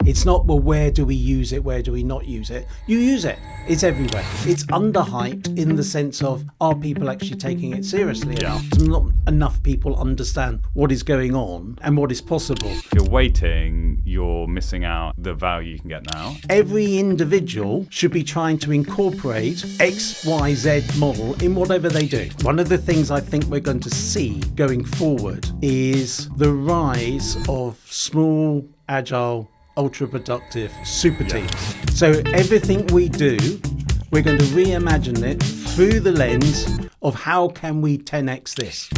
It's not, well, where do we use it? Where do we not use it? You use it. It's everywhere. It's underhyped in the sense of, are people actually taking it seriously? Yeah. Not enough people understand what is going on and what is possible. If you're waiting, you're missing out the value you can get now. Every individual should be trying to incorporate X, Y, Z model in whatever they do. One of the things I think we're going to see going forward is the rise of small, agile, ultra-productive super teams. So everything we do, we're going to reimagine it through the lens of how can we 10x this.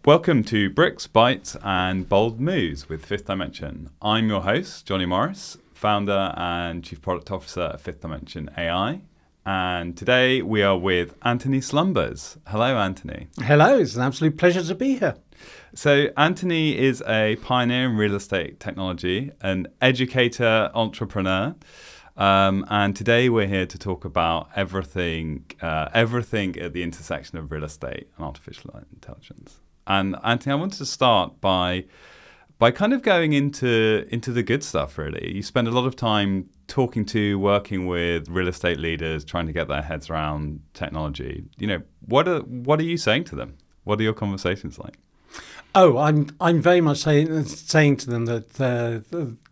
Welcome to Bricks, Bytes and Bold Moves with Fifth Dimension. I'm your host, Johnny Morris, founder and Chief Product Officer at Fifth Dimension AI. And today we are with Antony Slumbers. Hello, Antony. Hello, it's an absolute pleasure to be here. So Antony is a pioneer in real estate technology, an educator, entrepreneur. And today we're here to talk about everything at the intersection of real estate and artificial intelligence. And Antony, I wanted to start by kind of going into the good stuff, really. You spend a lot of time working with real estate leaders, trying to get their heads around technology. You know, what are you saying to them? What are your conversations like? Oh, I'm very much saying to them that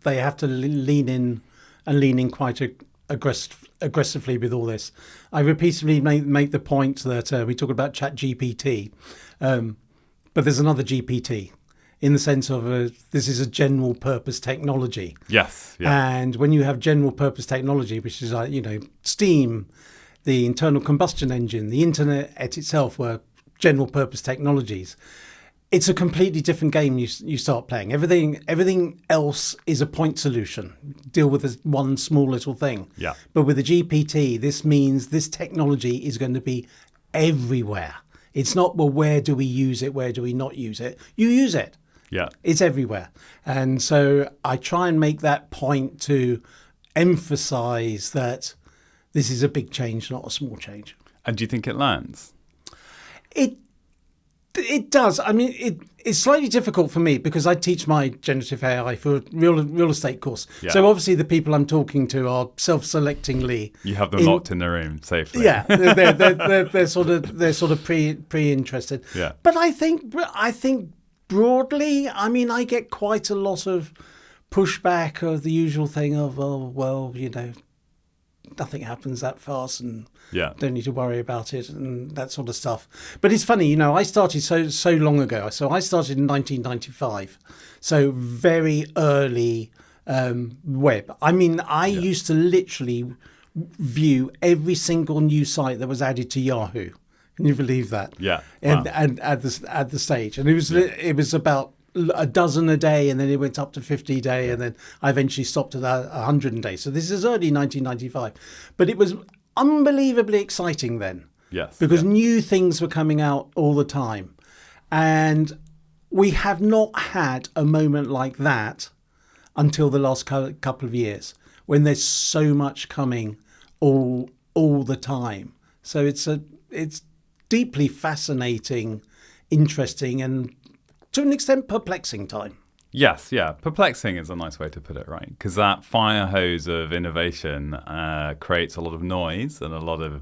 they have to lean in quite aggressively with all this. I repeatedly make the point that we talk about ChatGPT, but there's another GPT. In the sense of this is a general purpose technology. Yes. Yeah. And when you have general purpose technology, which is like, steam, the internal combustion engine, the internet itself were general purpose technologies. It's a completely different game you start playing. Everything else is a point solution. Deal with this one small little thing. Yeah. But with the GPT, this means this technology is going to be everywhere. It's not, well, where do we use it? Where do we not use it? You use it. Yeah. It's everywhere. And so I try and make that point to emphasize that this is a big change, not a small change. And do you think it lands? It does. I mean, it's slightly difficult for me because I teach my generative AI for a real estate course. Yeah. So obviously the people I'm talking to are self-selectingly. You have them locked in the room safely. Yeah, they're sort of pre-interested. Yeah. But I think broadly, I mean, I get quite a lot of pushback of the usual thing of, nothing happens that fast and don't need to worry about it and that sort of stuff. But it's funny, I started so long ago. So I started in 1995, so very early web. I mean, I used to literally view every single new site that was added to Yahoo. Can you believe that? Yeah. And, wow. and at the stage, and it was about a dozen a day, and then it went up to 50 a day, and then I eventually stopped at 100 a day. So this is early 1995, but it was unbelievably exciting then. Yes. Because new things were coming out all the time, and we have not had a moment like that until the last couple of years, when there's so much coming all the time. So it's deeply fascinating, interesting, and to an extent perplexing time. Yes, yeah. Perplexing is a nice way to put it, right? Because that fire hose of innovation creates a lot of noise and a lot of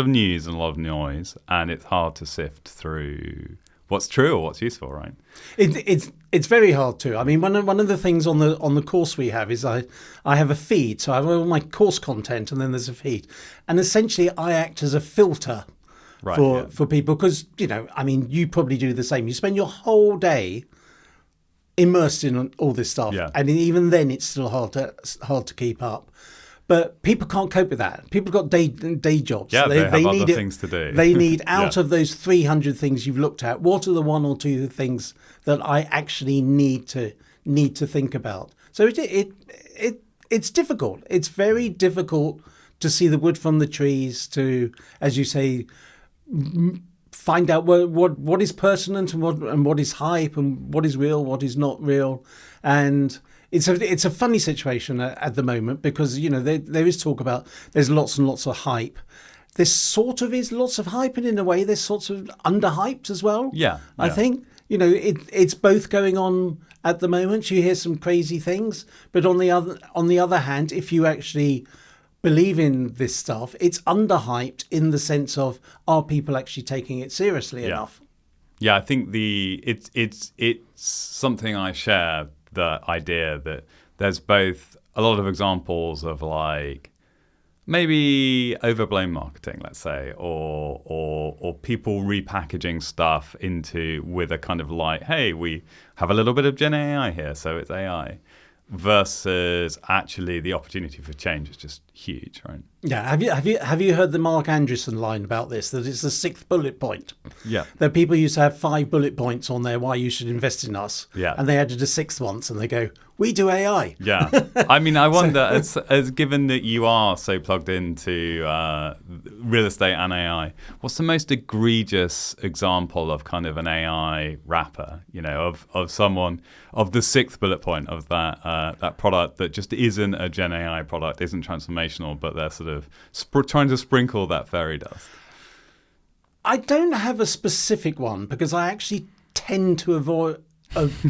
news and a lot of noise, and it's hard to sift through what's true or what's useful, right? It's very hard to. I mean, one of the things on the course we have is I have a feed. So I have all my course content, and then there's a feed, and essentially I act as a filter. Right, for people, because you probably do the same. You spend your whole day immersed in all this stuff, and even then it's still hard to keep up. But people can't cope with that. People have got day jobs. Yeah, they have other things to do. They need out of those 300 things you've looked at, what are the one or two things that I actually need to think about? So it's difficult. It's very difficult to see the wood from the trees, to, as you say, find out what is pertinent and what is hype and what is real, what is not real. And it's a funny situation at the moment, because there is talk about, there's lots and lots of hype. There sort of is lots of hype, and in a way there's sorts of underhyped as well. Yeah. I think it's both going on at the moment. You hear some crazy things, but on the other hand, if you actually believe in this stuff, it's underhyped in the sense of, are people actually taking it seriously enough? Yeah, I think it's something I share, the idea that there's both a lot of examples of like maybe overblown marketing, let's say, or people repackaging stuff with a kind of like, hey, we have a little bit of Gen AI here, so it's AI, versus actually the opportunity for change is just huge, right? Yeah. Have you heard the Mark Andreessen line about this? That it's the 6th bullet point. Yeah. That people used to have 5 bullet points on there why you should invest in us. Yeah. And they added a 6th once, and they go, we do AI. Yeah. I mean, I wonder, as given that you are so plugged into real estate and AI, what's the most egregious example of kind of an AI wrapper, of someone, of the 6th bullet point of that product that just isn't a Gen AI product, isn't transformational, but they're sort of trying to sprinkle that fairy dust? I don't have a specific one because I actually tend to avoid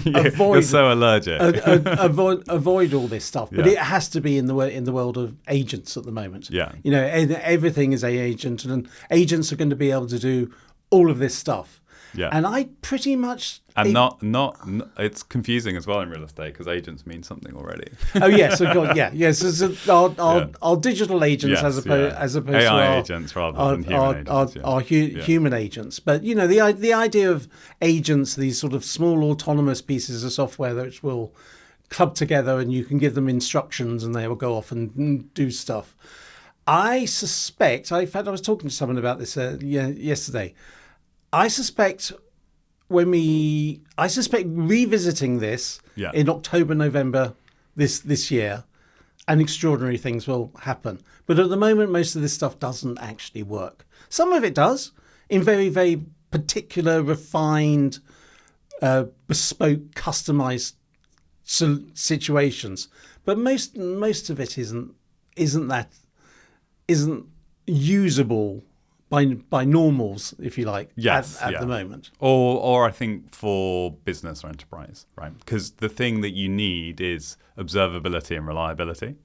You're so allergic. avoid all this stuff, but it has to be in the world of agents at the moment. Yeah, everything is an agent, and agents are going to be able to do all of this stuff. Yeah, and I pretty much not it's confusing as well in real estate because agents mean something already. Oh yes, of course, yes. So our digital agents as opposed AI to our agents rather than human agents. Our human agents. But the idea of agents, these sort of small autonomous pieces of software which will club together and you can give them instructions and they will go off and do stuff. I suspect. In fact, I was talking to someone about this yesterday. I suspect revisiting this in October, November this year, and extraordinary things will happen. But at the moment, most of this stuff doesn't actually work. Some of it does in very, very particular, refined, bespoke, customized situations. But most of it isn't usable by normals, if you like, at the moment. Or I think for business or enterprise, right? Because the thing that you need is observability and reliability,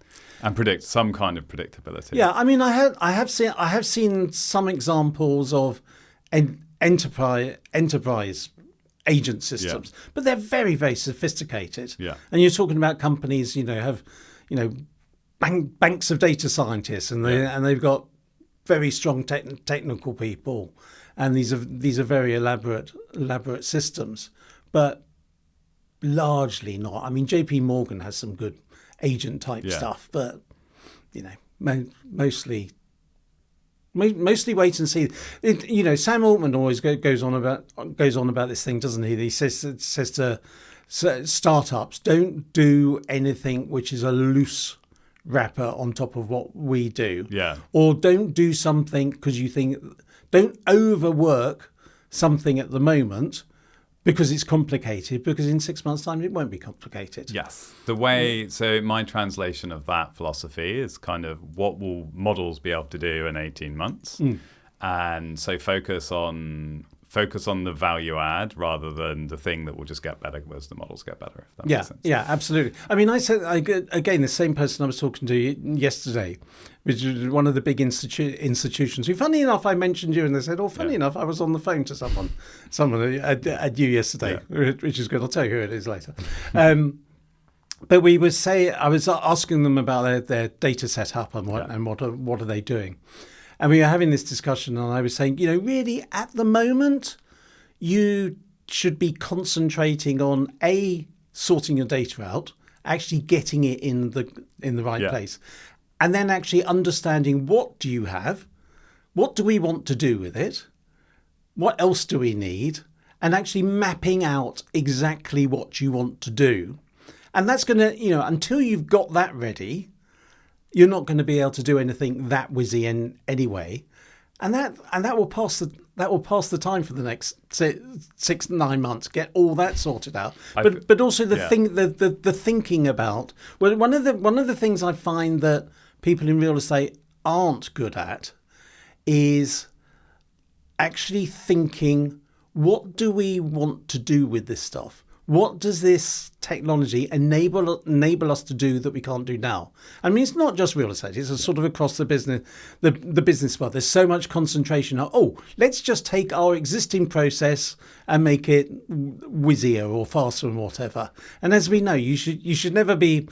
and some kind of predictability. Yeah, I mean, I have seen some examples of enterprise agent systems, but they're very, very sophisticated. Yeah, and you're talking about companies, have banks of data scientists, and they've got very strong technical people, and these are very elaborate systems, but largely not. I mean, JP Morgan has some good agent type stuff, but mostly wait and see. Sam Altman always goes on about this thing, doesn't he? He says to startups, don't do anything which is a loose wrapper on top of what we do. Yeah. Or don't do something because you think, don't overwork something at the moment because it's complicated, because in 6 months' time it won't be complicated. Yes. So my translation of that philosophy is kind of what will models be able to do in 18 months? And so focus on the value add rather than the thing that will just get better as the models get better, if that makes sense. Yeah, absolutely. I mean, again, the same person I was talking to yesterday, which is one of the big institutions, who, funny enough, I mentioned you, and they said, funny enough, I was on the phone to someone at you yesterday, which is good. I'll tell you who it is later. But I was asking them about their data setup and what are they doing. And we were having this discussion, and I was saying, really, at the moment, you should be concentrating on sorting your data out, actually getting it in the right place, and then actually understanding what do you have, what do we want to do with it, what else do we need, and actually mapping out exactly what you want to do. And that's going to, until you've got that ready, you're not going to be able to do anything that whizzy anyway, and that will pass the time for the next 6-9 months. Get all that sorted out, but also the thinking about. Well, one of the things I find that people in real estate aren't good at is actually thinking, what do we want to do with this stuff? What does this technology enable us to do that we can't do now? I mean, it's not just real estate. It's a sort of across the business, the business world. There's so much concentration on, let's just take our existing process and make it whizzier or faster and whatever. And as we know, you should never be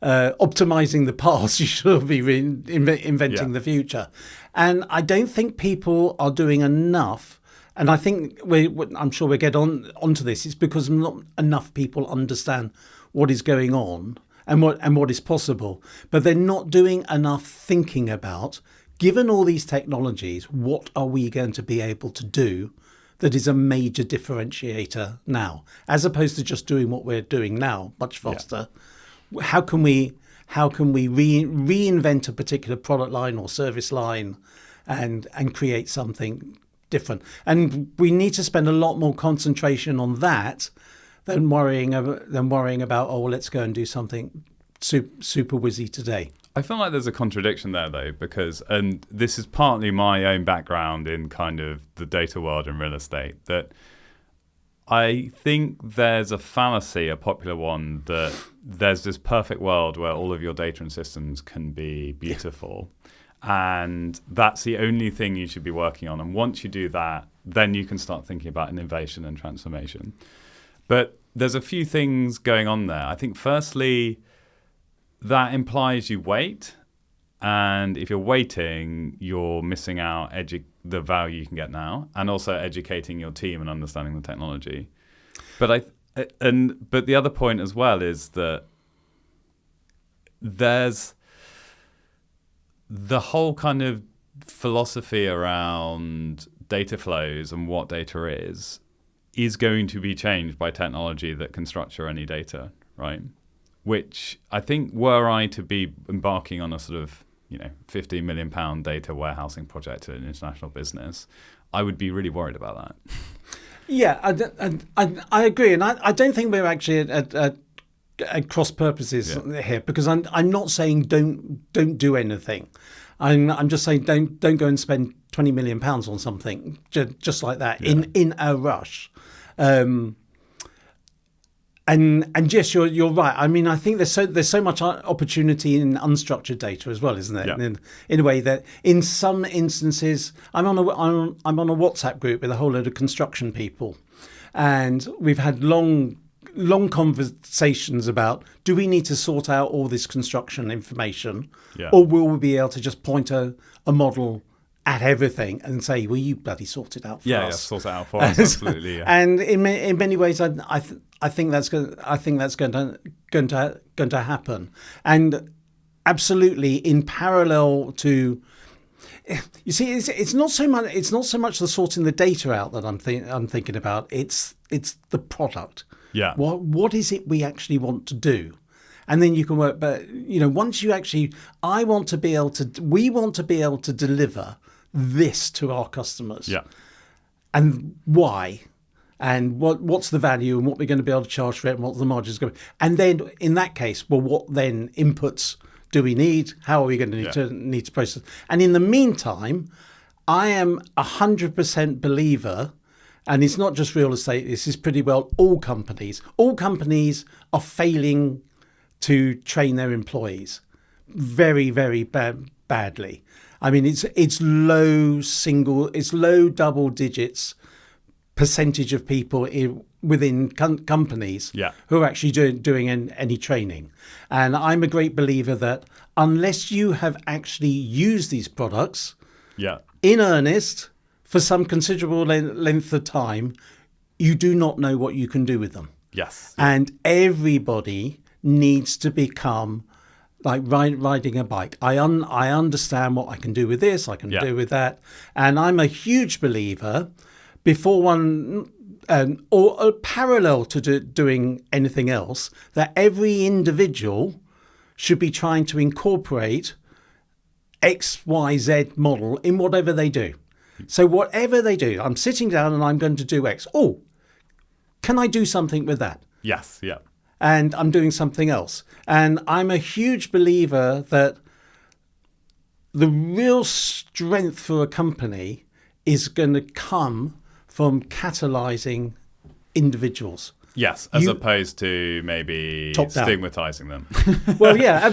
optimizing the past. You should be inventing the future. And I don't think people are doing enough. And I think I'm sure we'll get onto this. It's because not enough people understand what is going on and what is possible. But they're not doing enough thinking about, given all these technologies, what are we going to be able to do that is a major differentiator now, as opposed to just doing what we're doing now much faster. Yeah. How can we reinvent a particular product line or service line and create something different? And we need to spend a lot more concentration on that than worrying about let's go and do something super whizzy today. I feel like there's a contradiction there, though, because, and this is partly my own background in kind of the data world and real estate, that I think there's a fallacy, a popular one, that there's this perfect world where all of your data and systems can be beautiful. And that's the only thing you should be working on. And once you do that, then you can start thinking about innovation and transformation. But there's a few things going on there. I think firstly, that implies you wait. And if you're waiting, you're missing out the value you can get now, and also educating your team and understanding the technology. But the other point as well is that there's the whole kind of philosophy around data flows and what data is going to be changed by technology that can structure any data, right? Which I think, were I to be embarking on a sort of £15 million data warehousing project at an international business, I would be really worried about that. Yeah, I agree, and I don't think we're actually at cross purposes here, because I'm not saying don't do anything. I'm just saying don't go and spend £20 million on something just like that in a rush. And yes, you're right. I mean, I think there's so much opportunity in unstructured data as well, isn't it? Yeah. In a way that in some instances, I'm on a WhatsApp group with a whole load of construction people, and we've had long conversations about, do we need to sort out all this construction information, or will we be able to just point a model at everything and say, well, you bloody sort it out for us. Yeah, sort it out for us, absolutely. Yeah. And in many ways, I think that's going to happen. And absolutely, in parallel to, you see, it's not so much the sorting the data out that I'm thinking about. It's the product. Yeah. What is it we actually want to do? And then you can work. But once you actually, we want to be able to deliver this to our customers. Yeah. And why? And what's the value, and what we're going to be able to charge for it, and what the margins going to be. And then in that case, well, what then inputs do we need? How are we going to need to process? And in the meantime, I am 100% believer, and it's not just real estate, this is pretty well all companies. All companies are failing to train their employees very, very badly. I mean, it's low double digits percentage of people within companies who are actually doing any training. And I'm a great believer that unless you have actually used these products in earnest for some considerable length of time, you do not know what you can do with them. Yes. And everybody needs to become like riding a bike. I understand what I can do with this, I can do with that. And I'm a huge believer, before one or parallel to doing anything else, that every individual should be trying to incorporate XYZ model in whatever they do. So whatever they do, I'm sitting down and I'm going to do X. Oh, can I do something with that? Yes, yeah. And I'm doing something else. And I'm a huge believer that the real strength for a company is going to come from catalyzing individuals. Yes, as opposed to maybe stigmatizing them. Well, yeah,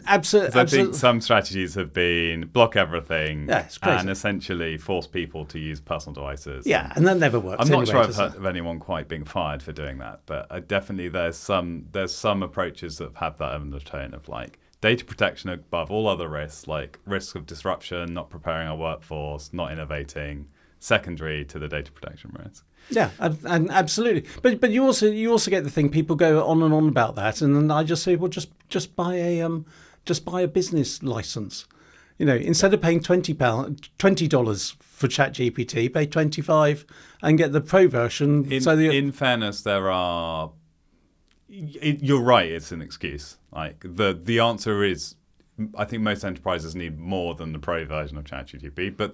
absolutely. I think some strategies have been block everything and essentially force people to use personal devices. Yeah, and that never works. I'm not sure I've heard of anyone quite being fired for doing that, but definitely there's some approaches that have had that undertone of like data protection above all other risks, like risk of disruption, not preparing our workforce, not innovating, secondary to the data protection risk. Yeah, and absolutely. But you also get the thing, people go on and on about that, and then I just say, well, just buy a business license. Instead of paying $20 for ChatGPT, pay $25 and get the pro version. In fairness, you're right. It's an excuse. Like the answer is, I think most enterprises need more than the pro version of ChatGPT, but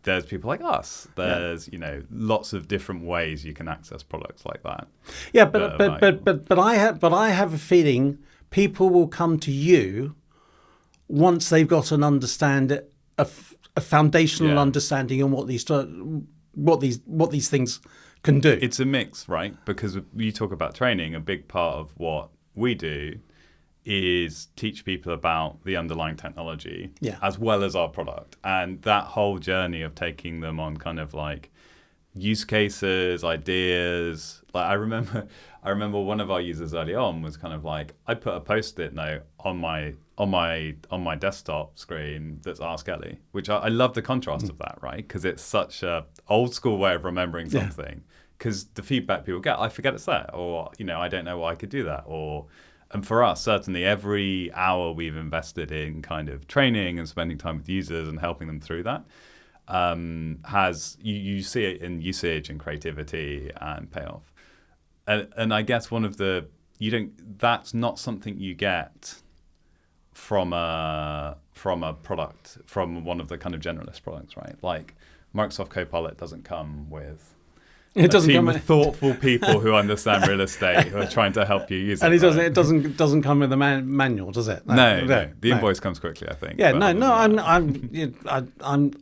there's people like us. There's lots of different ways you can access products like that. Yeah, but I have a feeling people will come to you once they've got a foundational understanding on what these things can do. It's a mix, right? Because you talk about training. A big part of what we do is teach people about the underlying technology as well as our product, and that whole journey of taking them on kind of like use cases, ideas. Like I remember one of our users early on was kind of like, I put a post-it note on my desktop screen that's Ask Ellie, which I love the contrast of that, right? Because it's such a old school way of remembering something. Because the feedback people get, I forget it's there, or I don't know why I could do that, and for us, certainly every hour we've invested in kind of training and spending time with users and helping them through that has you see it in usage and creativity and payoff. And I guess that's not something you get from a product, from one of the kind of generalist products, right? Like Microsoft Copilot doesn't come with a team of thoughtful people who understand real estate who are trying to help you use it. And it doesn't come with a manual, does it? No. The invoice comes quickly, I think. Yeah,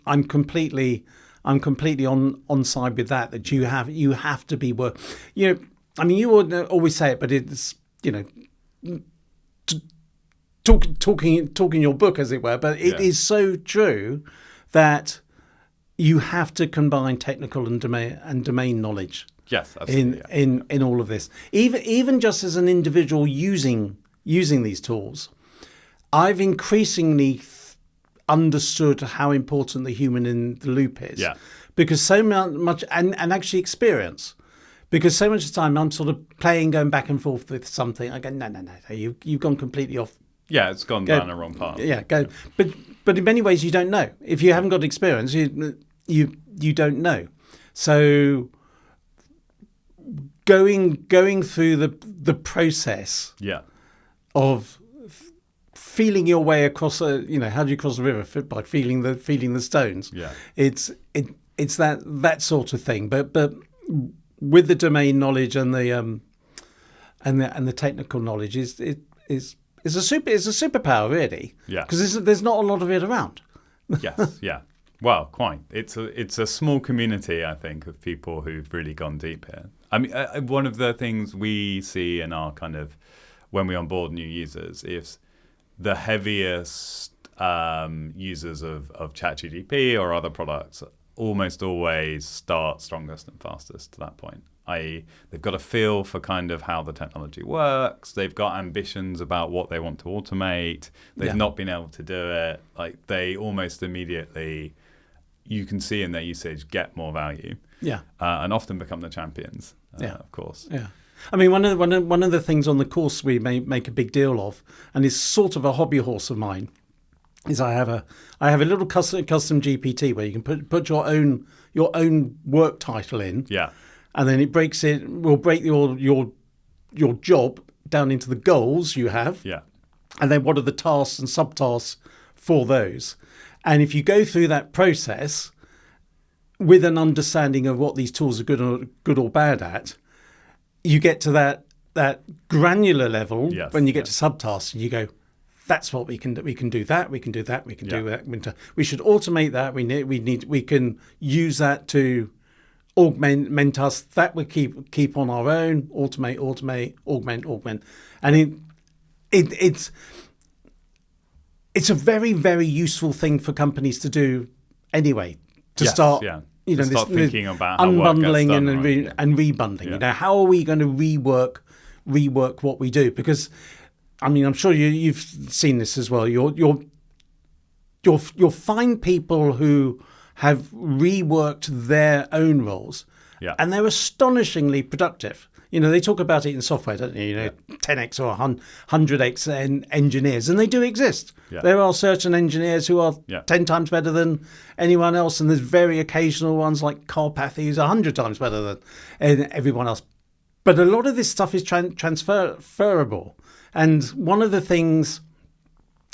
I'm completely on side with that. That you have to be work. I mean, you always say it, but it's talking your book, as it were. But it is so true that you have to combine technical and domain knowledge. Yes, absolutely. In all of this, even just as an individual using these tools, I've increasingly understood how important the human in the loop is. Yeah. Because so much, and actually experience. Because so much of the time I'm sort of going back and forth with something. I go, no, you've gone completely off. Yeah, it's gone down the wrong path. Yeah, but in many ways you don't know. If you haven't got experience, you don't know. So going through the process of feeling your way across how do you cross the river? By feeling the stones. Yeah. It's that sort of thing. But with the domain knowledge and the technical knowledge is a superpower, really. Yeah. Because there's not a lot of it around. Yes. Yeah. Well, quite. It's a small community, I think, of people who've really gone deep here. I mean, one of the things we see in our kind of when we onboard new users is the heaviest users of ChatGPT or other products almost always start strongest and fastest to that point. i.e. they've got a feel for kind of how the technology works. They've got ambitions about what they want to automate. They've not been able to do it. Like they almost immediately, you can see in their usage, get more value. Yeah. And often become the champions, of course. Yeah. I mean, one of the things on the course we make a big deal of, and is sort of a hobby horse of mine, is I have a little custom GPT where you can put your own work title in. Yeah. And then will break your job down into the goals you have. Yeah. And then what are the tasks and subtasks for those? And if you go through that process with an understanding of what these tools are good or bad at, you get to that granular level when you get to subtasks and you go, That's what we can do. We can do that. We can do that. We can do that. We should automate that. We can use that to augment us. That we keep on our own. Automate, augment, and it's a very, very useful thing for companies to do anyway. To start, start thinking about how unbundling work gets done, and rebundling. How are we going to rework what we do? Because I mean, I'm sure you've seen this as well. You'll find people who have reworked their own roles, and they're astonishingly productive. They talk about it in software, don't they? 10x or 100x engineers, and they do exist. There are certain engineers who are 10 times better than anyone else, and there's very occasional ones like Carpathy who's 100 times better than everyone else. But a lot of this stuff is transferable. And one of the things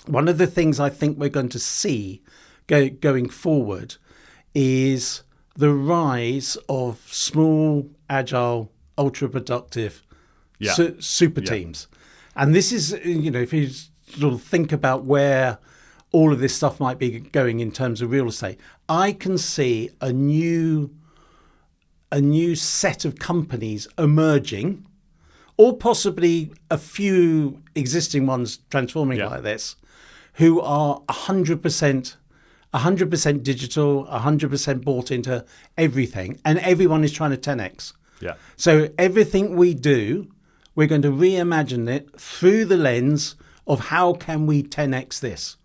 I think we're going to see going forward is the rise of small, agile, ultra productive super teams. And this is, if you sort of think about where all of this stuff might be going in terms of real estate, I can see a new set of companies emerging, or possibly a few existing ones transforming like this, who are 100% digital, 100% bought into everything, and everyone is trying to 10x. So everything we do, we're going to reimagine it through the lens of how can we 10x this,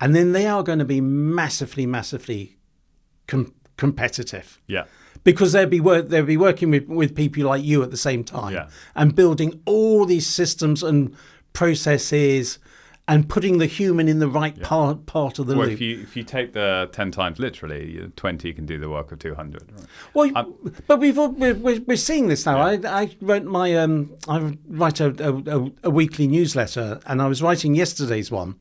and then they are going to be massively competitive. Because they'll be working with people like you at the same time, and building all these systems and processes, and putting the human in the right part of the loop. If you take the 10 times literally, 20 can do the work of 200. Right? Well, but we're seeing this now. I wrote I write a weekly newsletter, and I was writing yesterday's one,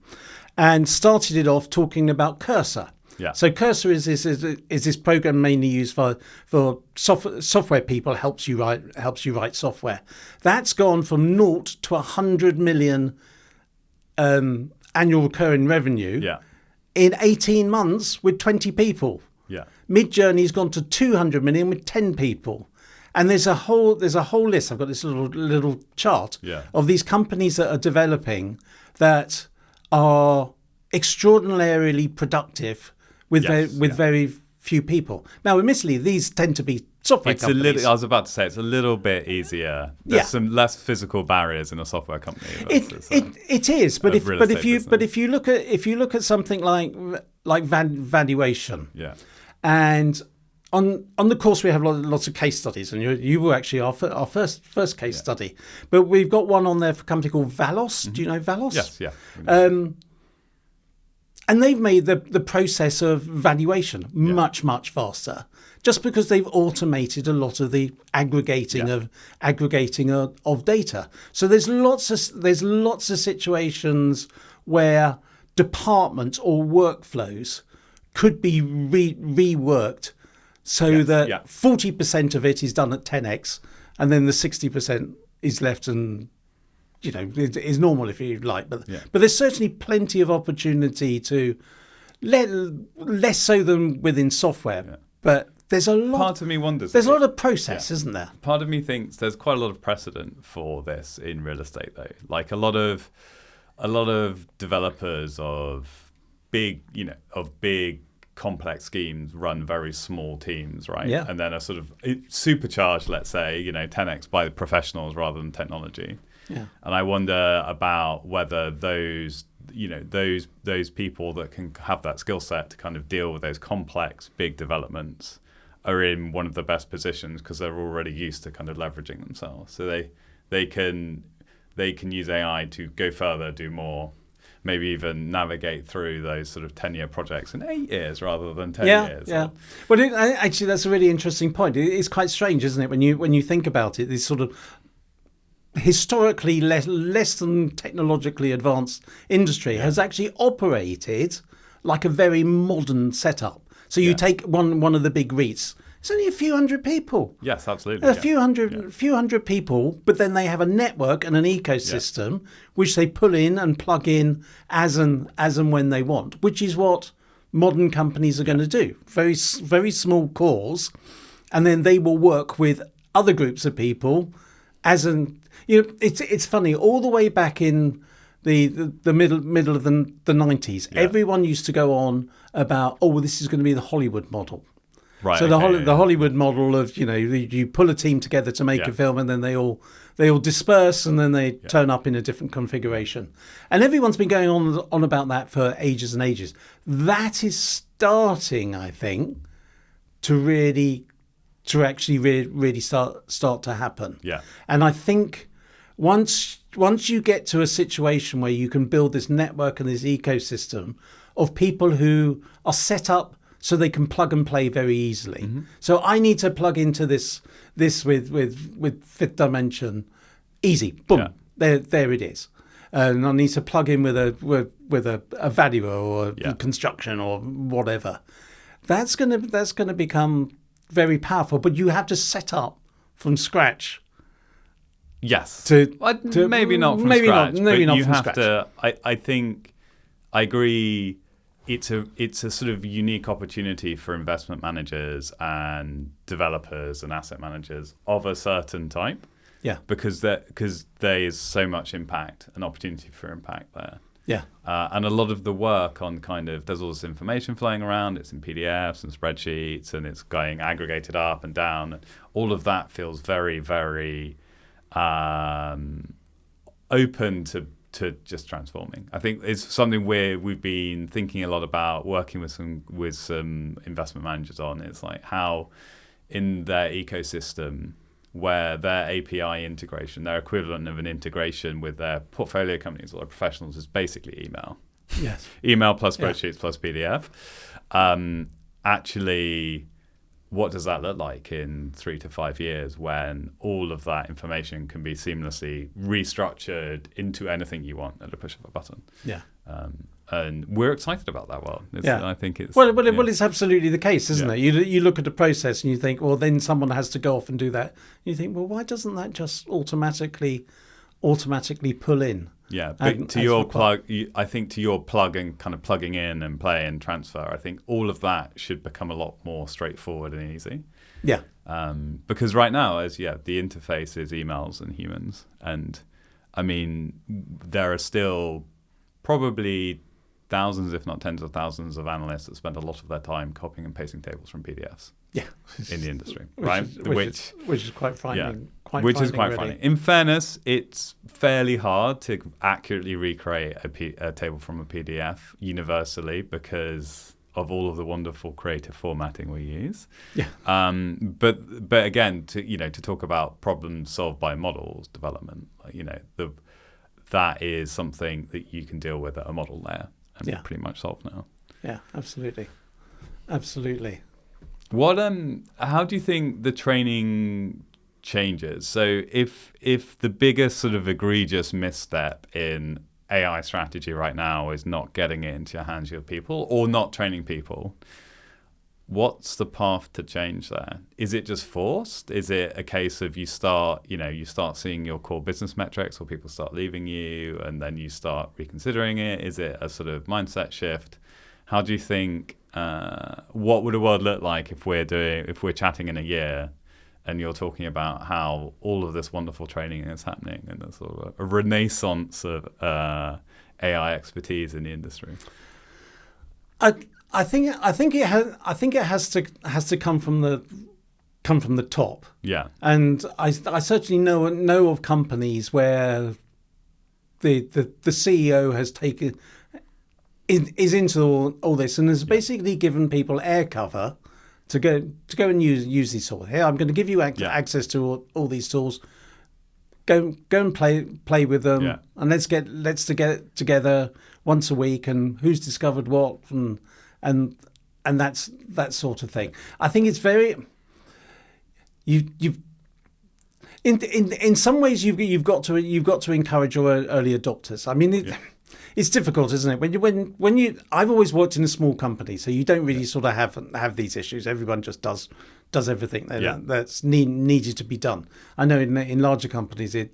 and started it off talking about Cursor. So Cursor is this program mainly used for software people, helps you write software. That's gone from 0 to 100 million annual recurring revenue in 18 months with 20 people. Midjourney's gone to 200 million with 10 people. And there's a whole list. I've got this little chart of these companies that are developing that are extraordinarily productive with very few people. Now, admittedly, these tend to be software companies. I was about to say it's a little bit easier. There's some less physical barriers in a software company. It is, but if you look at something like valuation, and on the course we have lots of case studies, and you were actually our first case study, but we've got one on there for a company called Valos. Do you know Valos? Yes, and they've made the process of valuation much faster, just because they've automated a lot of the aggregating of data. So there's lots of situations where departments or workflows could be reworked so that 40% of it is done at 10x, and then the 60% is left and is normal, if you like, but there's certainly plenty of opportunity to less so than within software, but there's a lot. Part of me wonders. There's a lot of process, isn't there? Part of me thinks there's quite a lot of precedent for this in real estate, though. Like a lot of developers of big complex schemes run very small teams, right? And then are sort of supercharged, let's say, 10x by professionals rather than technology. And I wonder about whether those people that can have that skill set to kind of deal with those complex, big developments are in one of the best positions because they're already used to kind of leveraging themselves. So they can use AI to go further, do more, maybe even navigate through those sort of 10-year projects in 8 years rather than 10 years. Well, actually, that's a really interesting point. It's quite strange, isn't it, when you think about it, this sort of historically less than technologically advanced industry has actually operated like a very modern setup. So you take one of the big REITs, It's only a few hundred people. Yes, absolutely. A few hundred people, but then they have a network and an ecosystem which they pull in and plug in as and when they want, which is what modern companies are going to do. Very small cores, and then they will work with other groups of people it's funny, all the way back in the middle of the 90s, everyone used to go on about, this is going to be the Hollywood model. Right. So the Hollywood model of, you pull a team together to make a film, and then they all disperse, and then they turn up in a different configuration. And everyone's been going on about that for ages and ages. That is starting, I think, to actually really start to happen. Yeah. And I think once you get to a situation where you can build this network and this ecosystem of people who are set up so they can plug and play very easily. Mm-hmm. So I need to plug into this with Fifth Dimension, easy, boom, there it is. And I need to plug in with a valuer or construction or whatever. That's gonna become very powerful, but you have to set up from scratch. Yes. To maybe not from maybe scratch. Not, maybe but not you from have scratch. to. I think I agree. It's a sort of unique opportunity for investment managers and developers and asset managers of a certain type. Yeah. Because there is so much impact, an opportunity for impact there. Yeah. And a lot of the work on there's all this information flowing around. It's in PDFs and spreadsheets, and it's going aggregated up and down. And all of that feels very, very open to just transforming. I think it's something we've been thinking a lot about, working with some investment managers on. It's like how in their ecosystem, where their API integration, their equivalent of an integration with their portfolio companies or their professionals is basically email. Yes. Email plus spreadsheets plus PDF. Actually, what does that look like in 3 to 5 years when all of that information can be seamlessly restructured into anything you want at a push of a button? Yeah. And we're excited about that world. I think it's... Well, it's absolutely the case, isn't it? You look at the process and you think, well, then someone has to go off and do that. And you think, well, why doesn't that just automatically pull in? Yeah, but to your plug, I think to your plug and kind of plugging in and play and transfer, I think all of that should become a lot more straightforward and easy. Yeah. Because right now, the interface is emails and humans. And I mean, there are still probably thousands, if not tens of thousands of analysts that spend a lot of their time copying and pasting tables from PDFs. Yeah. In the industry, right? Which is quite frightening. Yeah. Which is quite frightening. In fairness, it's fairly hard to accurately recreate a table from a PDF universally because of all of the wonderful creative formatting we use. Yeah. But again, to talk about problems solved by models development, that is something that you can deal with at a model layer and pretty much solve now. Yeah, absolutely. Absolutely. How do you think the training changes? So if the biggest sort of egregious misstep in AI strategy right now is not getting it into your hands of your people or not training people, what's the path to change there? Is it just forced? Is it a case of you start seeing your core business metrics or people start leaving you and then you start reconsidering it? Is it a sort of mindset shift? How do you think, what would a world look like if we're chatting in a year and you're talking about how all of this wonderful training is happening and there's sort of a renaissance of AI expertise in the industry? I think it has to come from the top. Yeah. And I certainly know of companies where the CEO has taken is into all this and has basically given people air cover to go and use these tools. Here, I'm going to give you access to all these tools. Go and play with them, and let's get together once a week. And who's discovered what, and that's that sort of thing. I think it's very you've in some ways you've got to encourage your early adopters. I mean. It's difficult, isn't it? When you I've always worked in a small company, so you don't really sort of have these issues. Everyone just does does everything Yeah. that's needed to be done. I know in larger companies it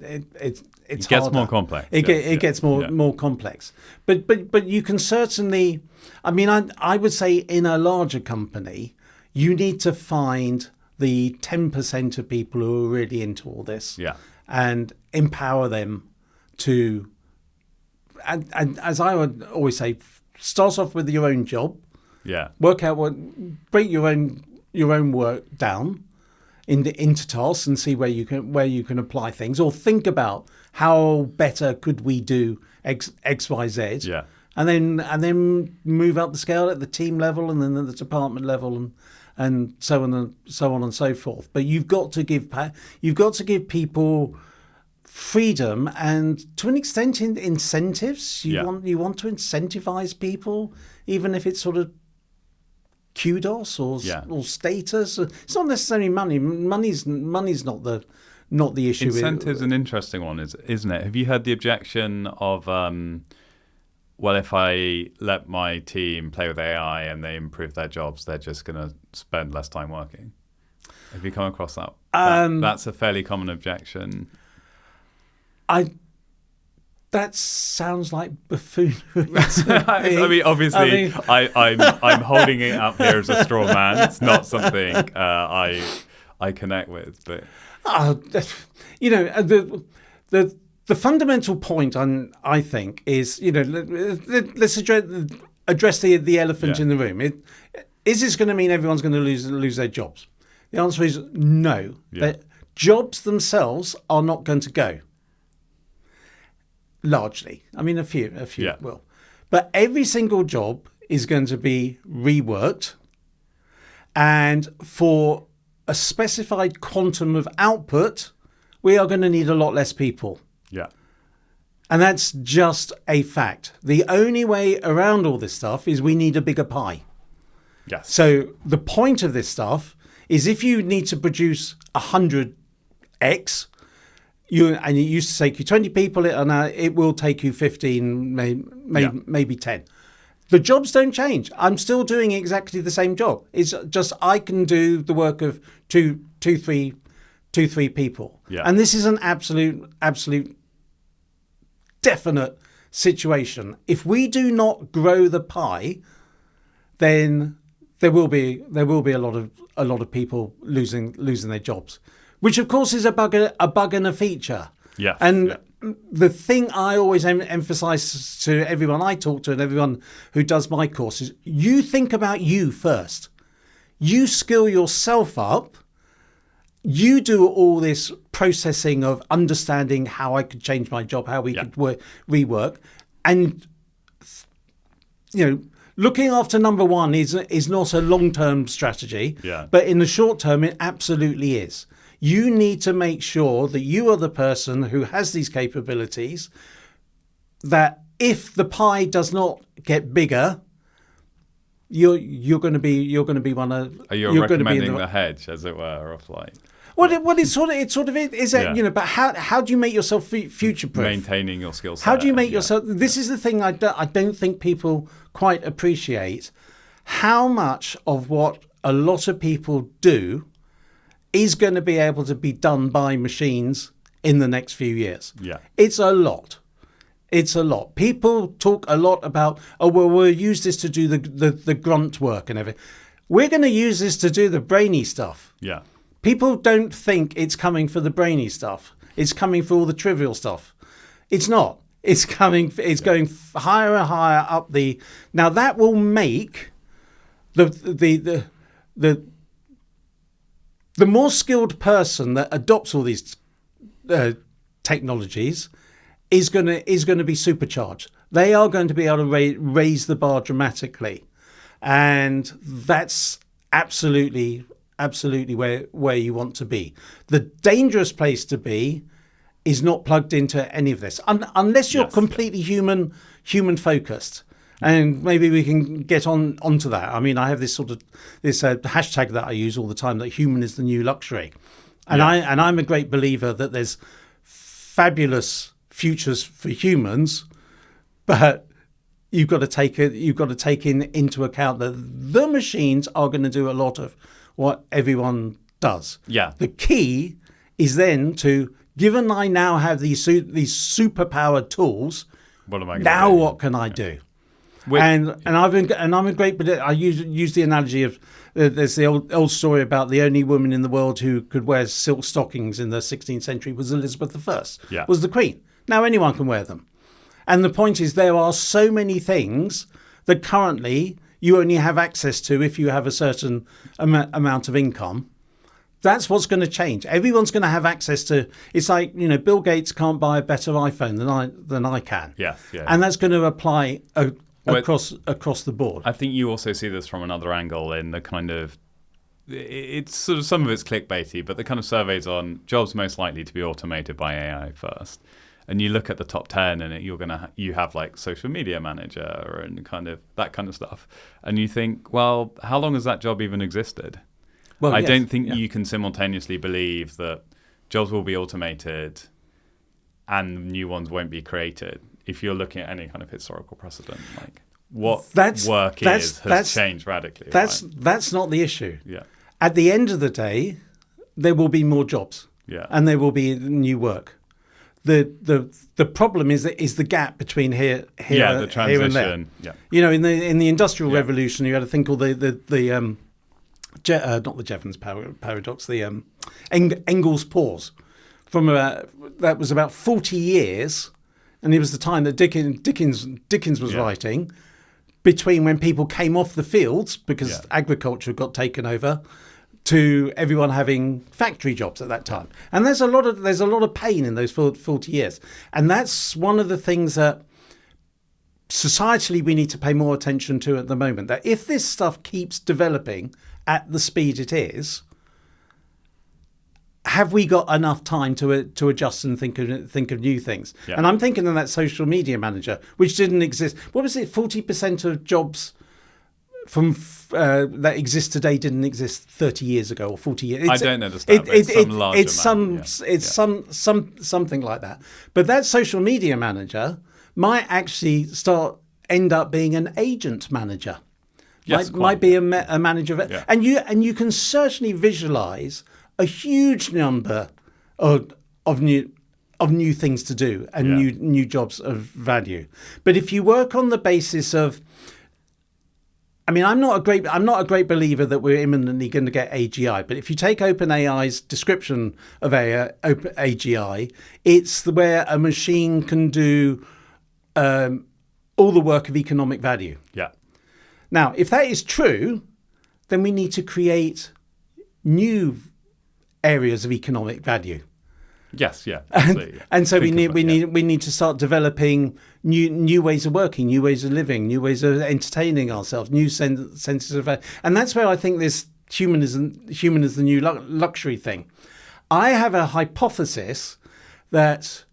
gets harder. More complex. It gets more complex. But you can certainly, I mean, I would say in a larger company, you need to find the 10% of people who are really into all this, and empower them to. And as I would always say, start off with your own job. Yeah. Work out break your own work down into tasks and see where you can apply things, or think about how better could we do X, Y, Z. Yeah. And then move up the scale at the team level, and then at the department level, and so on and so forth. But you've got to give people freedom, and to an extent incentives. You want to incentivize people, even if it's sort of kudos or status. It's not necessarily money. Money's not the issue. Incentives an interesting one, isn't it? Have you heard the objection of well, if I let my team play with AI and they improve their jobs, they're just going to spend less time working? Have you come across that? That's a fairly common objection. That sounds like buffoonery. I mean, obviously, I'm holding it up here as a straw man. It's not something I connect with, but the fundamental point I think is, let's address the elephant in the room. Is this going to mean everyone's going to lose their jobs? The answer is no. Yeah. Jobs themselves are not going to go. Largely, I mean, a few will, but every single job is going to be reworked, and for a specified quantum of output, we are going to need a lot less people. Yeah. And that's just a fact. The only way around all this stuff is we need a bigger pie. Yes. So the point of this stuff is, if you need to produce 100x, it used to take you 20 people, and it will take you 15, maybe 10. The jobs don't change. I'm still doing exactly the same job. It's just I can do the work of two, three people. Yeah. And this is an absolute definite situation. If we do not grow the pie, then there will be a lot of people losing their jobs, which of course is a bug and a feature. Yeah. And the thing I always emphasize to everyone I talk to and everyone who does my course is, you think about you first. You skill yourself up. You do all this processing of understanding how I could change my job, how we could rework. And, looking after number one is not a long-term strategy, but in the short term, it absolutely is. You need to make sure that you are the person who has these capabilities, that if the pie does not get bigger, you're going to be one of. You're recommending the hedge, as it were, of like. Well, it sort of is that, but how do you make yourself future-proof? Maintaining your skill set. How do you make yourself? This is the thing I don't think people quite appreciate, how much of what a lot of people do is going to be able to be done by machines in the next few years. Yeah. It's a lot. People talk a lot about, we'll use this to do the grunt work and everything. We're going to use this to do the brainy stuff. Yeah. People don't think it's coming for the brainy stuff. It's coming for all the trivial stuff. It's not. It's coming. It's going higher and higher up the. Now that will make the more skilled person that adopts all these technologies is going to be supercharged. They are going to be able to raise the bar dramatically, and that's absolutely where you want to be. The dangerous place to be is not plugged into any of this, unless you're completely human focused. And maybe we can get onto that. I mean, I have this hashtag that I use all the time, that human is the new luxury, and I'm a great believer that there's fabulous futures for humans, but you've got to take into account that the machines are going to do a lot of what everyone does. Yeah. The key is then to, given I now have these superpowered tools, What am I going now to do? what can I do? And I'm a great. I use the analogy of there's the old story about the only woman in the world who could wear silk stockings in the 16th century was Elizabeth I. Yeah. Was the Queen. Now anyone can wear them. And the point is there are so many things that currently you only have access to if you have a certain amount of income. That's what's going to change. Everyone's going to have access to. It's like, Bill Gates can't buy a better iPhone than I can. Yeah. And that's going to apply across the board. I think you also see this from another angle in the kind of, it's sort of, some of it's clickbaity, but the kind of surveys on jobs most likely to be automated by AI first. And you look at the top 10 and you have like social media manager and kind of that kind of stuff. And you think, well, how long has that job even existed? Well, I don't think you can simultaneously believe that jobs will be automated and new ones won't be created if you're looking at any kind of historical precedent. Like what has changed radically. That's not the issue. Yeah. At the end of the day, there will be more jobs. Yeah. And there will be new work. The problem is the gap between here the transition. Here and there. Yeah. In the Industrial Revolution, you had a thing called not the Jevons paradox, the Engels pause. That was about 40 years, and it was the time that Dickens was writing, between when people came off the fields because agriculture got taken over, to everyone having factory jobs at that time. And there's a lot of pain in those 40 years. And that's one of the things that societally we need to pay more attention to at the moment, that if this stuff keeps developing at the speed it is, have we got enough time to adjust and think of new things? Yeah. And I'm thinking of that social media manager, which didn't exist. What was it? 40% of jobs from that exist today didn't exist 30 years ago or 40 years. I don't understand. It's something like that. But that social media manager might actually end up being an agent manager. Yes, might be a manager of it. Yeah. And you can certainly visualize a huge number of new things to do and new jobs of value. But if you work on the basis of, I'm not a great believer that we're imminently going to get AGI. But if you take OpenAI's description of AGI, it's where a machine can do all the work of economic value. Yeah. Now, if that is true, then we need to create new areas of economic value. Yes, yeah, and so we need to start developing new ways of working, new ways of living, new ways of entertaining ourselves, new senses of, and that's where I think this human is the new luxury thing. I have a hypothesis that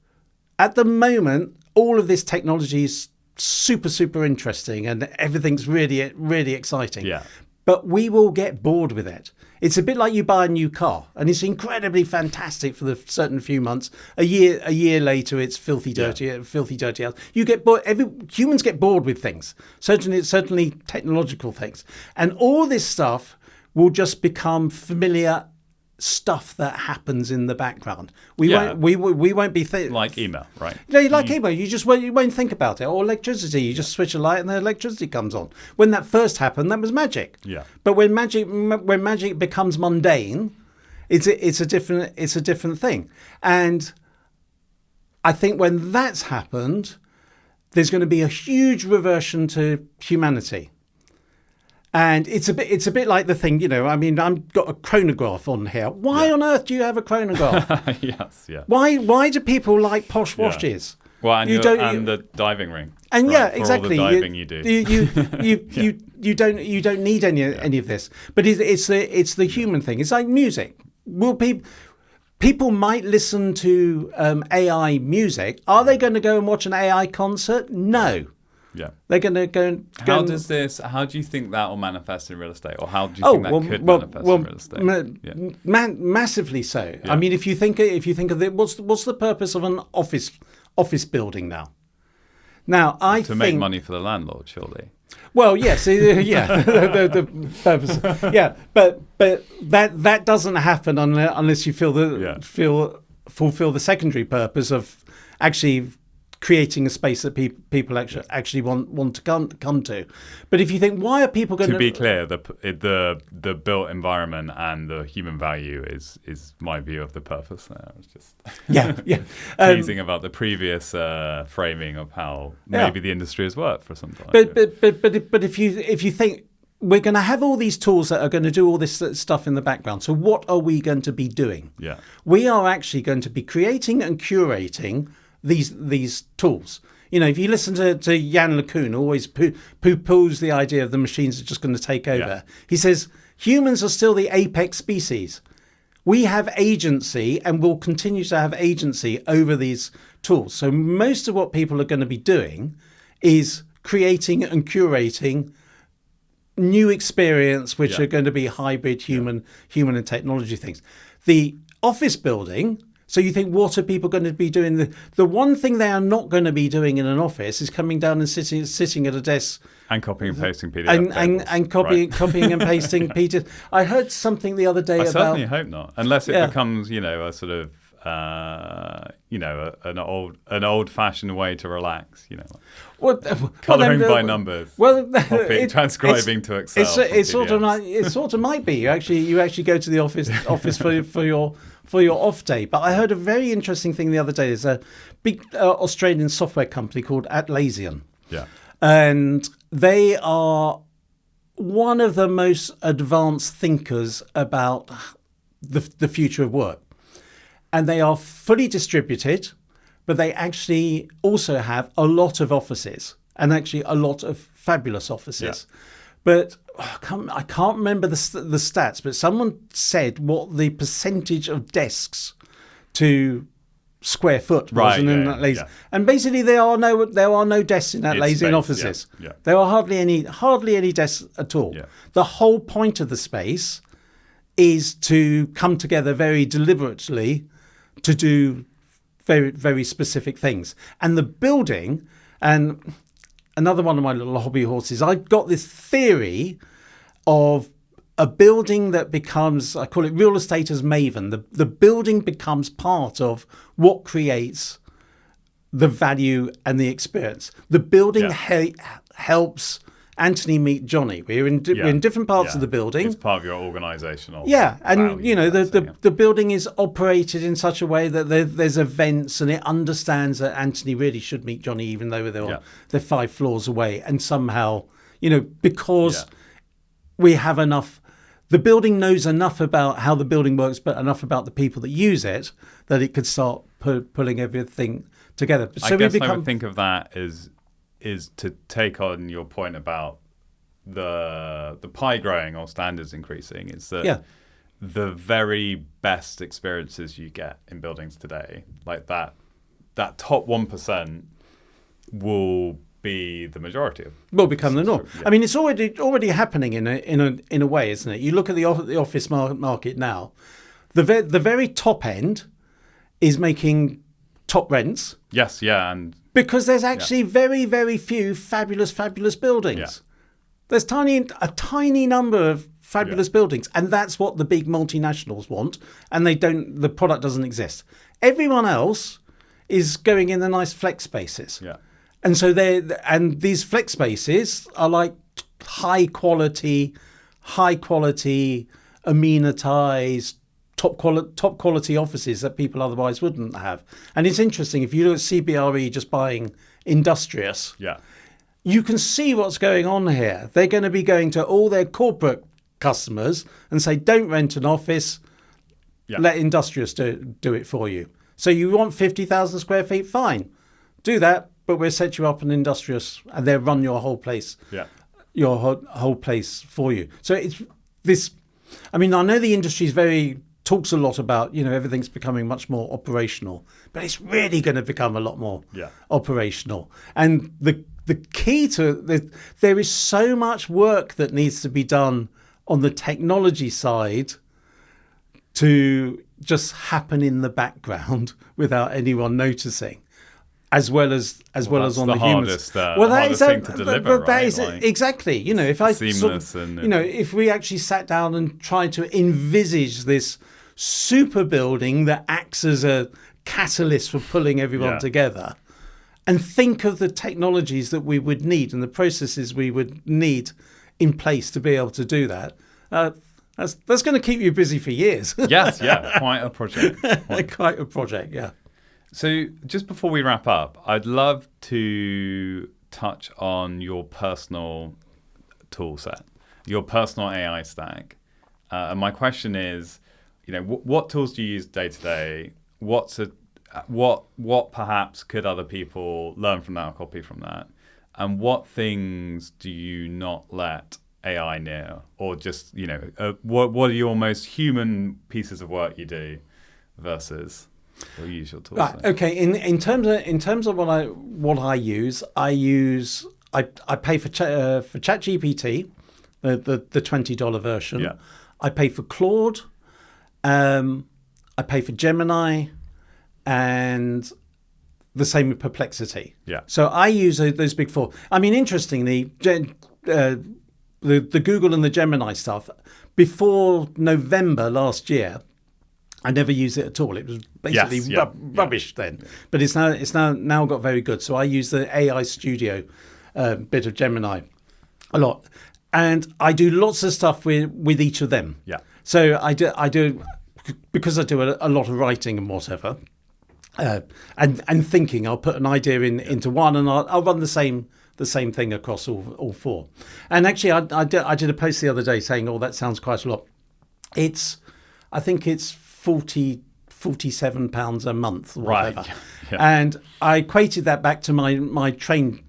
at the moment all of this technology is super interesting and everything's really really exciting. Yeah. But we will get bored with it. It's a bit like you buy a new car, and it's incredibly fantastic for the certain few months. A year later, it's filthy dirty house. You get bored. Humans get bored with things. Certainly technological things, and all this stuff will just become familiar stuff that happens in the background. We won't be like email, right? Like email. You won't think about it. Or electricity. You just switch a light and the electricity comes on. When that first happened, that was magic. Yeah. But when magic becomes mundane, it's a different thing. And I think when that's happened, there's going to be a huge reversion to humanity. And it's a bit like the thing, I've got a chronograph on here. Why on earth do you have a chronograph? Yes, yeah. Why do people like posh watches? Well, and the diving ring. And right, exactly. For all the diving you do. You don't need any of this. But it's the human thing. It's like music. Will people might listen to AI music. Are they going to go and watch an AI concert? No. Yeah, they're going to go. How do you think that will manifest in real estate, or how do you think that could manifest in real estate? Massively so. Yeah. If you think of it, what's the purpose of an office building now? Now, I to think make money for the landlord, surely. Well, yes, yeah, the purpose, yeah, but that doesn't happen unless you fulfill the secondary purpose of actually creating a space that people actually want to come to. But if you think, why are people going to be clear, the built environment and the human value is my view of the purpose there. It's just teasing about the previous framing of how maybe the industry has worked for some time. But if you think we're going to have all these tools that are going to do all this stuff in the background, so what are we going to be doing? Yeah, we are actually going to be creating and curating these tools. You know, if you listen to Jan LeCun, who always poo-poos the idea of the machines are just going to take over. Yeah. He says, humans are still the apex species. We have agency and will continue to have agency over these tools. So most of what people are going to be doing is creating and curating new experience, which are going to be hybrid human and technology things. The office building... So you think, what are people going to be doing? The one thing they are not going to be doing in an office is coming down and sitting at a desk and copying and pasting PDF and copying and pasting PDFs. I heard something the other day I about. I certainly hope not, unless it becomes, a sort of, an old-fashioned way to relax. Colouring by numbers. Well, transcribing to Excel. It sort of might be. You actually go to the office for your off day. But I heard a very interesting thing the other day. There's a big Australian software company called Atlassian. Yeah. And they are one of the most advanced thinkers about the future of work. And they are fully distributed, but they actually also have a lot of offices, and actually a lot of fabulous offices. Yeah. But I can't remember the stats, but someone said what the percentage of desks to square foot was in Atlassian. Yeah. And basically there are no desks in Atlassian offices. Yeah. There are hardly any desks at all. Yeah. The whole point of the space is to come together very deliberately to do very, very specific things. And the building, and another one of my little hobby horses, I've got this theory of a building that becomes, I call it real estate as Maven. The building becomes part of what creates the value and the experience. The building helps Antony meet Johnny. We're in different parts of the building. It's part of your organizational. Yeah, and the building is operated in such a way that there's events, and it understands that Antony really should meet Johnny, even though they're 5 floors away. And somehow, because we have enough, the building knows enough about how the building works, but enough about the people that use it, that it could start pulling everything together. So I would think of that is to take on your point about the pie growing or standards increasing. Is that the very best experiences you get in buildings today, like that top 1%, will be the majority of. Will become the norm. Yeah. I mean, it's already happening in a way, isn't it? You look at the office market now. The very top end is making top rents. Yes, yeah, and because there's actually very, very few fabulous buildings. Yeah. There's a tiny number of fabulous buildings, and that's what the big multinationals want. And the product doesn't exist. Everyone else is going in the nice flex spaces. Yeah. And so these flex spaces are like high quality, amenitized, top quality offices that people otherwise wouldn't have. And it's interesting, if you look at CBRE just buying Industrious, you can see what's going on here. They're going to be going to all their corporate customers and say, don't rent an office, let Industrious do it for you. So you want 50,000 square feet? Fine, do that, but we'll set you up an Industrious and they'll run your whole place, your whole place for you. So it's this, I mean, I know the industry talks a lot about, everything's becoming much more operational, but it's really going to become a lot more operational. And the key to there is so much work that needs to be done on the technology side to just happen in the background without anyone noticing. as well as That's on the the humans. hardest, hardest thing to deliver, that right? is exactly. You know, if I seamless and if we actually sat down and tried to envisage this super building that acts as a catalyst for pulling everyone together, and think of the technologies that we would need and the processes we would need in place to be able to do that. That's going to keep you busy for years. Yes, quite a project. Quite a project, yeah. So just before we wrap up, I'd love to touch on your personal tool set, your personal AI stack. And my question is, you know, what tools do you use day to day? What perhaps could other people learn from that or copy from that? And what things do you not let AI near? Or just, you know, what are your most human pieces of work you do versus your usual tools? Right. Okay. In terms of what I use, I pay for ChatGPT, the $20 version. Yeah. I pay for Claude. I pay for Gemini, and the same with Perplexity. Yeah. So I use those big four. I mean, interestingly, the Google and the Gemini stuff, before November last year, I never used it at all. It was basically rubbish then. But it's now got very good. So I use the AI Studio bit of Gemini a lot, and I do lots of stuff with each of them. Yeah. So I do because I do a lot of writing and whatever, and thinking. I'll put an idea into one, and I'll run the same thing across all four. And actually, I did a post the other day saying, "Oh, that sounds quite a lot." I think it's £47 a month, or whatever. Right. Yeah. And I equated that back to my train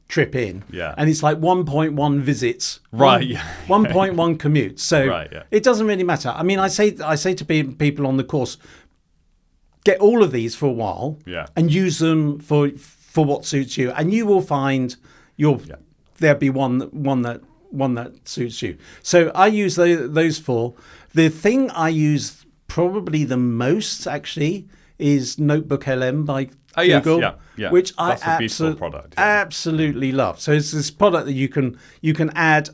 trip in. Yeah. And it's like 1.1 visits. Right. 1.1 commutes. So it doesn't really matter. I mean, I say to people on the course, get all of these for a while and use them for what suits you, and you will find there'll be one that suits you. So I use those four. The thing I use probably the most actually is Notebook LM by Google, which that's a beautiful product. Absolutely love. So it's this product that you can add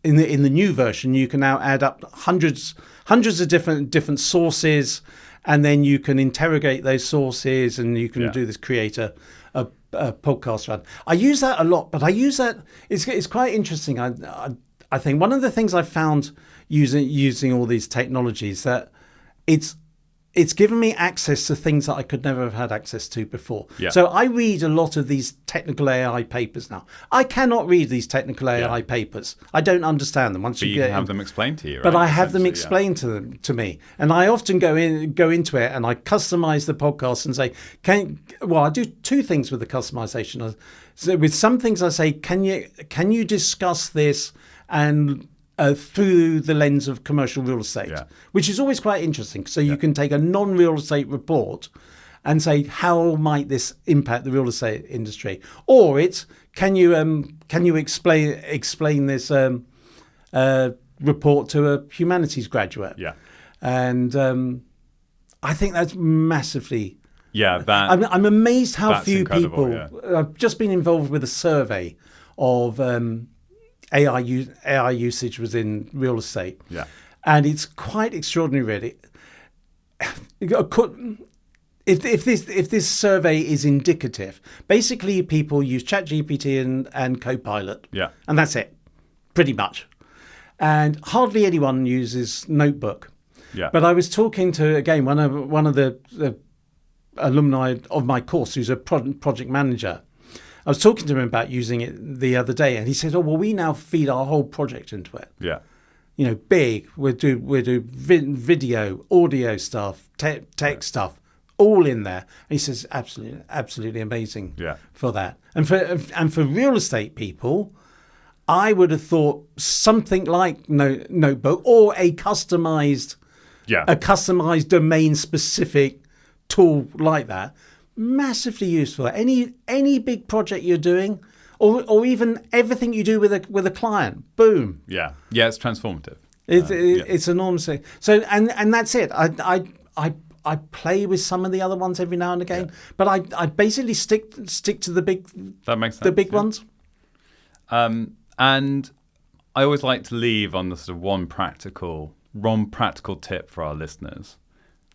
in the new version. You can now add up hundreds of different sources, and then you can interrogate those sources, and you can do this, create a podcast run. I use that a lot, but I use that. It's quite interesting. I think one of the things I found using all these technologies, that it's given me access to things that I could never have had access to before. Yeah. So I read a lot of these technical AI papers now. I cannot read these technical AI papers. I don't understand them. But you can have them explained to you, right? But I have them explained to me. And I often go into it and I customize the podcast and say, I do two things with the customization. So with some things I say, can you discuss this and through the lens of commercial real estate, which is always quite interesting. So you can take a non-real estate report and say, how might this impact the real estate industry? Or it's, can you explain this report to a humanities graduate? Yeah. And I think that's massively... I'm amazed how few people... I've just been involved with a survey of... AI usage within real estate. Yeah. And it's quite extraordinary, really. If this survey is indicative, basically people use ChatGPT and Copilot. Yeah. And that's it, pretty much. And hardly anyone uses Notebook. Yeah. But I was talking to, again, one of the alumni of my course who's a project manager. I was talking to him about using it the other day, and he said, "Oh, well, we now feed our whole project into it. Yeah, you know, big. We do video, audio stuff, tech stuff, all in there." And he says, "Absolutely amazing for that." And for real estate people, I would have thought something like Notebook or a customized domain specific tool like that. Massively useful. Any big project you're doing, or even everything you do with a client, boom. Yeah, it's transformative. It's enormous. So and that's it. I play with some of the other ones every now and again, Yeah. but I basically stick to the big That makes sense. the big yeah. ones. And I always like to leave on the sort of one practical tip for our listeners.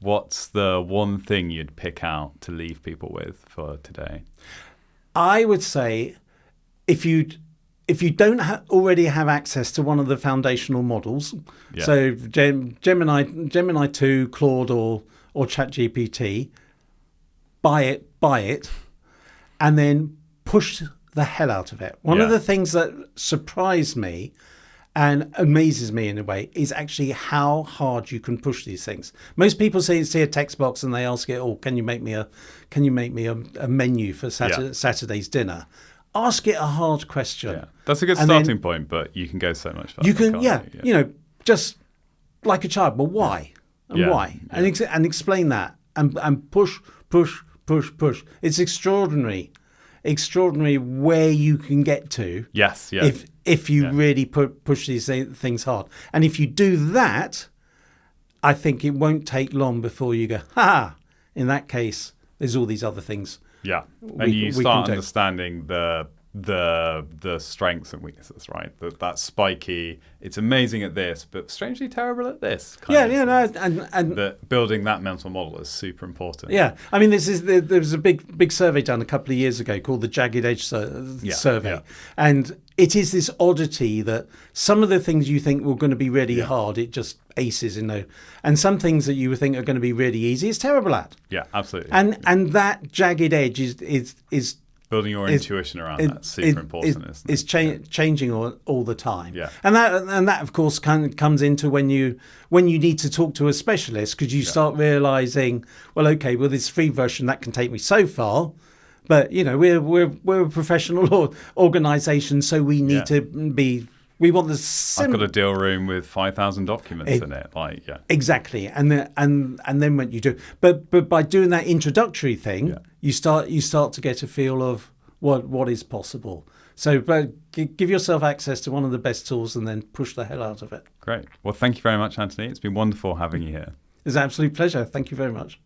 What's the one thing you'd pick out to leave people with for today? I would say if you don't already have access to one of the foundational models, Yeah. so Gemini 2, Claude, or ChatGPT, buy it, and then push the hell out of it. One of Yeah. the things that surprised me and amazes me in a way is actually how hard you can push these things. Most people see a text box and they ask it, "Oh, can you make me a menu for Saturday's dinner?" Ask it a hard question. Yeah, that's a good And starting point, but you can go so much further. You can, can't you? just like a child. Well, why and Yeah. why, and explain that, and push. It's extraordinary where you can get to. Yes, yeah. If you really push these things hard, and if you do that, I think it won't take long before you go, ha! In that case, there's all these other things. Yeah, we and you can start do. understanding the strengths and weaknesses, right? That's spiky. It's amazing at this, but strangely terrible at this. That building that mental model is super important. Yeah, I mean, there was a big survey done a couple of years ago called the Jagged Edge survey, yeah. and it is this oddity that some of the things you think were going to be really hard, it just aces in there, and some things that you would think are going to be really easy, it's terrible at. Yeah, absolutely. And that jagged edge is building your intuition around that's super important, isn't it? It's changing all the time. Yeah. And that of course comes into when you need to talk to a specialist, because you start realizing, well, okay, well, this free version that can take me so far, but we're a professional organization, so we need to be. We want the I've got a deal room with 5,000 documents in it. Exactly, and then when you do, but by doing that introductory thing, you start to get a feel of what is possible. So, but give yourself access to one of the best tools, and then push the hell out of it. Great. Well, thank you very much, Antony. It's been wonderful having you here. It's an absolute pleasure. Thank you very much.